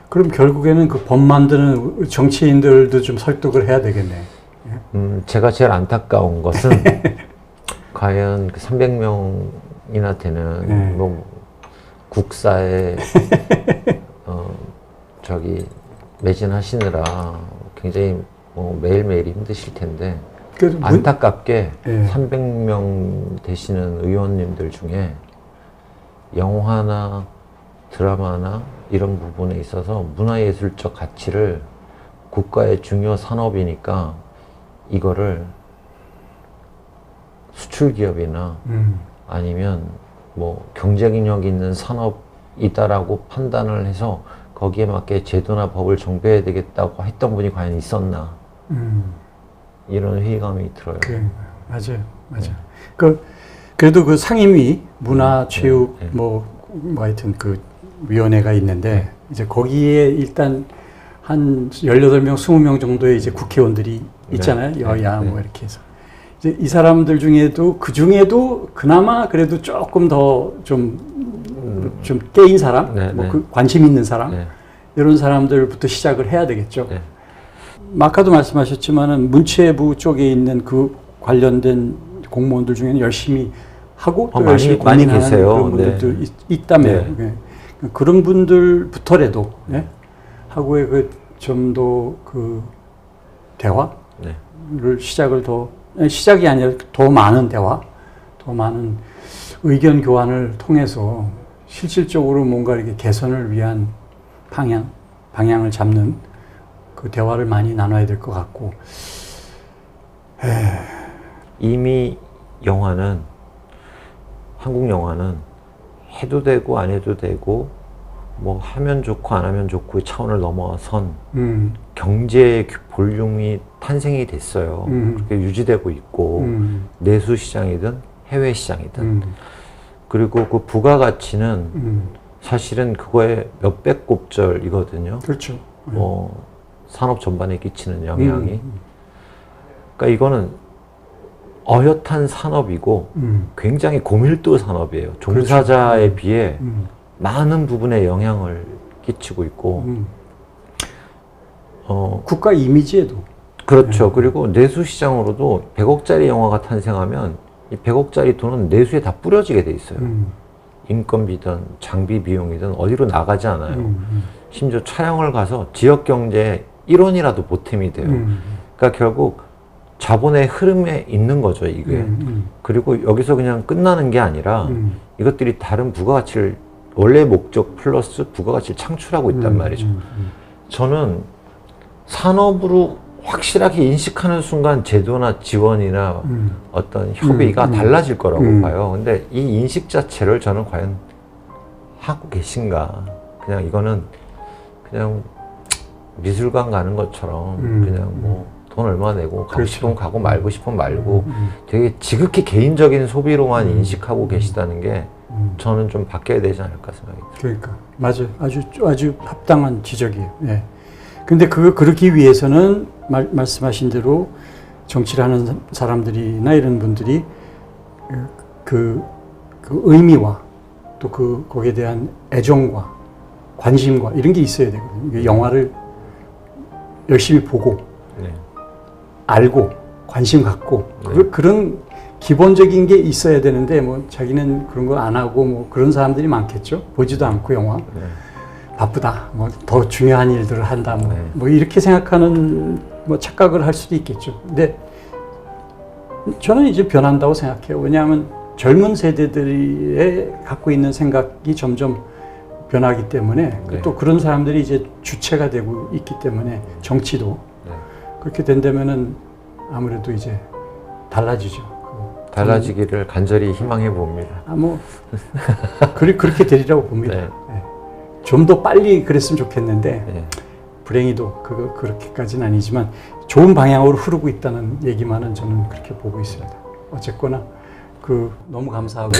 그럼 결국에는 그 법 만드는 정치인들도 좀 설득을 해야 되겠네. 제가 제일 안타까운 것은 과연 그 300명이나 되는 뭐 국사에 매진하시느라 굉장히 뭐 매일매일이 힘드실 텐데 안타깝게 300명 되시는 의원님들 중에 영화나 드라마나 이런 부분에 있어서 문화예술적 가치를 국가의 중요 산업이니까 이거를 수출 기업이나 아니면 뭐 경쟁력 있는 산업이다라고 판단을 해서 거기에 맞게 제도나 법을 정비해야 되겠다고 했던 분이 과연 있었나. 이런 회의감이 들어요. 맞아요. 그래도 그 상임위 문화체육 뭐 하여튼 그 위원회가 있는데 이제 거기에 일단 한 18명, 20명 정도의 이제 국회의원들이 있잖아요. 여야 뭐 이렇게 해서 이제 이 사람들 중에도 그 중에도 그나마 그래도 조금 더 좀 깨인 사람, 네, 뭐 네. 그 관심 있는 사람 네. 이런 사람들부터 시작을 해야 되겠죠. 네. 아까도 말씀하셨지만은 문체부 쪽에 있는 그 관련된 공무원들 중에는 열심히 하고 또 많이- 열심히 많이 고민하는 계세요. 그런 분들도 네. 있다며요. 예. 그런 분들부터라도 예? 하고의 그 좀 더 그 대화를 네. 시작을 시작이 아니라 더 많은 대화, 더 많은 의견 교환을 통해서 실질적으로 뭔가 이렇게 개선을 위한 방향을 잡는 그 대화를 많이 나눠야 될 것 같고. 이미 한국 영화는 해도 되고 안 해도 되고 뭐 하면 좋고 안 하면 좋고의 차원을 넘어선 경제의 볼륨이 탄생이 됐어요. 그렇게 유지되고 있고 내수 시장이든 해외 시장이든 그리고 그 부가가치는 사실은 그거의 몇백 곱절이거든요. 그렇죠. 뭐 산업 전반에 끼치는 영향이. 그러니까 이거는 어엿한 산업이고 굉장히 고밀도 산업이에요. 종사자에 그렇죠. 비해 많은 부분에 영향을 끼치고 있고 국가 이미지에도 그렇죠. 그리고 내수 시장으로도 100억짜리 영화가 탄생하면 이 100억짜리 돈은 내수에 다 뿌려지게 돼 있어요. 인건비든 장비 비용이든 어디로 나가지 않아요. 심지어 촬영을 가서 지역 경제에 1원이라도 보탬이 돼요. 그러니까 결국 자본의 흐름에 있는 거죠, 이게. 그리고 여기서 그냥 끝나는 게 아니라 이것들이 다른 부가가치를 원래 목적 플러스 부가가치를 창출하고 있단 말이죠. 저는 산업으로 확실하게 인식하는 순간 제도나 지원이나 어떤 협의가 달라질 거라고 봐요. 근데 이 인식 자체를 저는 과연 하고 계신가. 그냥 이거는 그냥 미술관 가는 것처럼 그냥 뭐 돈 얼마 내고 가고 싶으면 가고 말고 싶으면 말고 되게 지극히 개인적인 소비로만 인식하고 계시다는 게 저는 좀 바뀌어야 되지 않을까 생각이 들어요. 그러니까 맞아요. 아주 합당한 지적이에요. 예. 근데 그러기 위해서는 말씀하신 대로 정치를 하는 사람들이나 이런 분들이 그 의미와 또 거기에 대한 애정과 관심과 이런 게 있어야 되거든요. 영화를 열심히 보고 네. 알고 관심 갖고 네. 그런 기본적인 게 있어야 되는데 뭐 자기는 그런 거 안 하고 뭐 그런 사람들이 많겠죠. 보지도 않고 영화. 네. 바쁘다. 뭐 더 중요한 일들을 한다. 네. 뭐 이렇게 생각하는 뭐 착각을 할 수도 있겠죠. 근데 저는 이제 변한다고 생각해요. 왜냐하면 젊은 세대들이 갖고 있는 생각이 점점 변하기 때문에 네. 또 그런 사람들이 이제 주체가 되고 있기 때문에 정치도 네. 그렇게 된다면은 아무래도 이제 달라지죠. 달라지기를 간절히 희망해 봅니다. 그렇게 되리라고 봅니다. 네. 네. 좀 더 빨리 그랬으면 좋겠는데 네. 불행히도 그렇게까지는 아니지만 좋은 방향으로 흐르고 있다는 얘기만은 저는 그렇게 보고 있습니다. 어쨌거나 너무 감사하고